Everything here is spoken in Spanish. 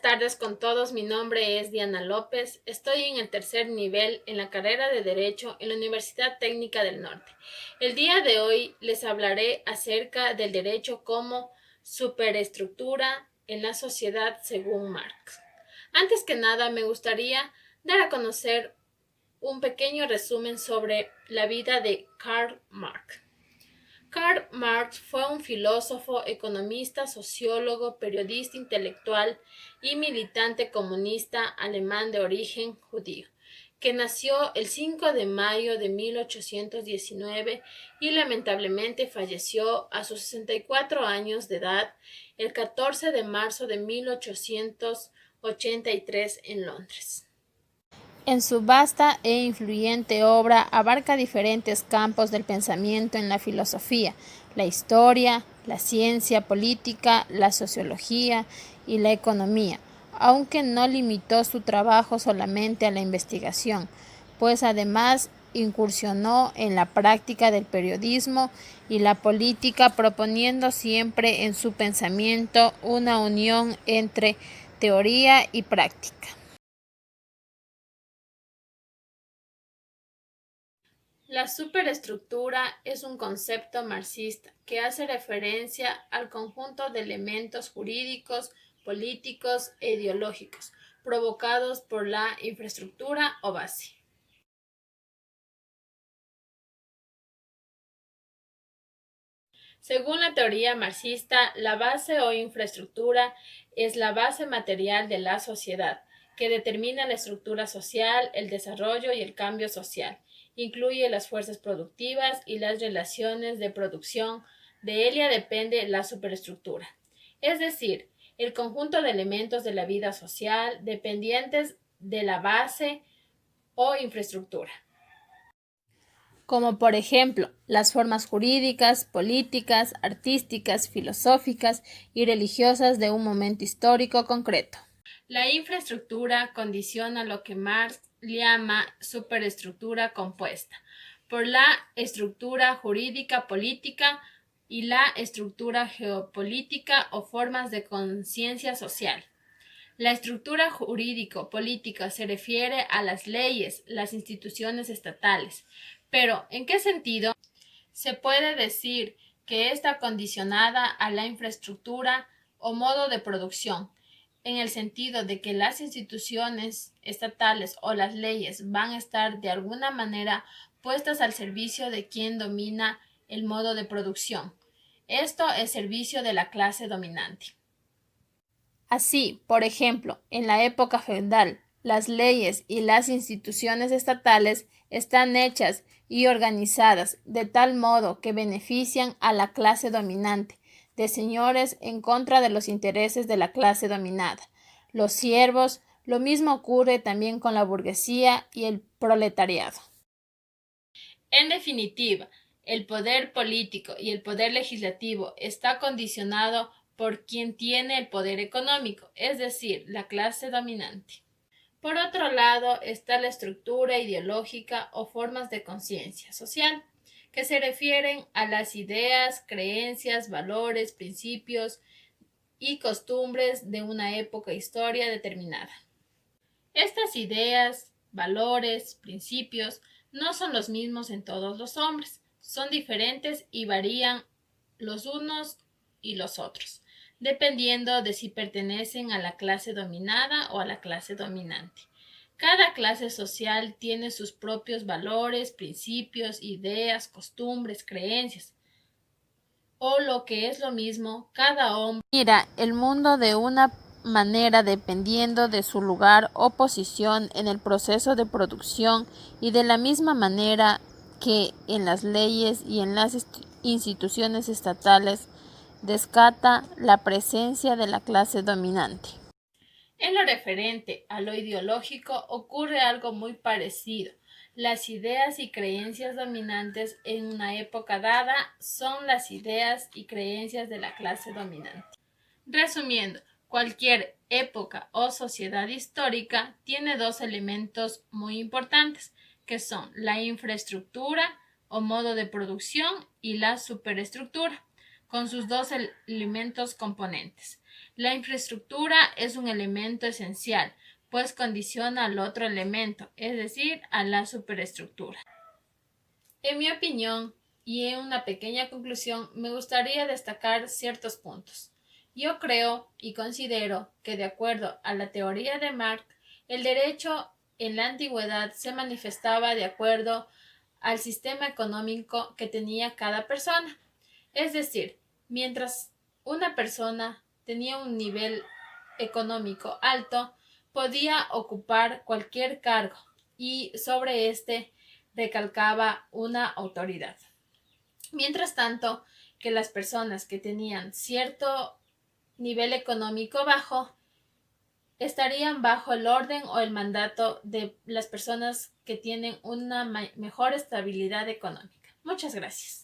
tardes con todos, mi nombre es Diana López, estoy en el tercer nivel en la carrera de Derecho en la Universidad Técnica del Norte. El día de hoy les hablaré acerca del derecho como superestructura en la sociedad según Marx. Antes que nada, me gustaría dar a conocer un pequeño resumen sobre la vida de Karl Marx. Karl Marx fue un filósofo, economista, sociólogo, periodista intelectual y militante comunista alemán de origen judío, que nació el 5 de mayo de 1819 y lamentablemente falleció a sus 64 años de edad el 14 de marzo de 1883 en Londres. En su vasta e influyente obra abarca diferentes campos del pensamiento en la filosofía, la historia, la ciencia política, la sociología y la economía, aunque no limitó su trabajo solamente a la investigación, pues además incursionó en la práctica del periodismo y la política, proponiendo siempre en su pensamiento una unión entre teoría y práctica. La superestructura es un concepto marxista que hace referencia al conjunto de elementos jurídicos, políticos e ideológicos provocados por la infraestructura o base. Según la teoría marxista, la base o infraestructura es la base material de la sociedad, que determina la estructura social, el desarrollo y el cambio social. Incluye las fuerzas productivas y las relaciones de producción. De ella depende la superestructura, es decir, el conjunto de elementos de la vida social dependientes de la base o infraestructura, como por ejemplo las formas jurídicas, políticas, artísticas, filosóficas y religiosas de un momento histórico concreto. La infraestructura condiciona lo que Marx llama superestructura compuesta por la estructura jurídica política y la estructura geopolítica o formas de conciencia social. La estructura jurídico-política se refiere a las leyes, las instituciones estatales. Pero, ¿en qué sentido se puede decir que está condicionada a la infraestructura o modo de producción? En el sentido de que las instituciones estatales o las leyes van a estar de alguna manera puestas al servicio de quien domina el modo de producción. Esto es servicio de la clase dominante. Así, por ejemplo, en la época feudal, las leyes y las instituciones estatales están hechas y organizadas de tal modo que benefician a la clase dominante, de señores en contra de los intereses de la clase dominada. Los siervos, lo mismo ocurre también con la burguesía y el proletariado. En definitiva, el poder político y el poder legislativo está condicionado por quien tiene el poder económico, es decir, la clase dominante. Por otro lado, está la estructura ideológica o formas de conciencia social, que se refieren a las ideas, creencias, valores, principios y costumbres de una época historia determinada. Estas ideas, valores, principios no son los mismos en todos los hombres, son diferentes y varían los unos y los otros, dependiendo de si pertenecen a la clase dominada o a la clase dominante. Cada clase social tiene sus propios valores, principios, ideas, costumbres, creencias, o lo que es lo mismo, cada hombre Mira el mundo de una manera dependiendo de su lugar o posición en el proceso de producción y de la misma manera que en las leyes y en las instituciones estatales descata la presencia de la clase dominante. En lo referente a lo ideológico ocurre algo muy parecido. Las ideas y creencias dominantes en una época dada son las ideas y creencias de la clase dominante. Resumiendo, cualquier época o sociedad histórica tiene dos elementos muy importantes, que son la infraestructura o modo de producción y la superestructura, con sus dos elementos componentes. La infraestructura es un elemento esencial, pues condiciona al otro elemento, es decir, a la superestructura. En mi opinión, y en una pequeña conclusión, me gustaría destacar ciertos puntos. Yo creo y considero que, de acuerdo a la teoría de Marx, el derecho en la antigüedad se manifestaba de acuerdo al sistema económico que tenía cada persona. Es decir, mientras una persona tenía un nivel económico alto, podía ocupar cualquier cargo y sobre este recalcaba una autoridad. Mientras tanto, que las personas que tenían cierto nivel económico bajo estarían bajo el orden o el mandato de las personas que tienen una mejor estabilidad económica. Muchas gracias.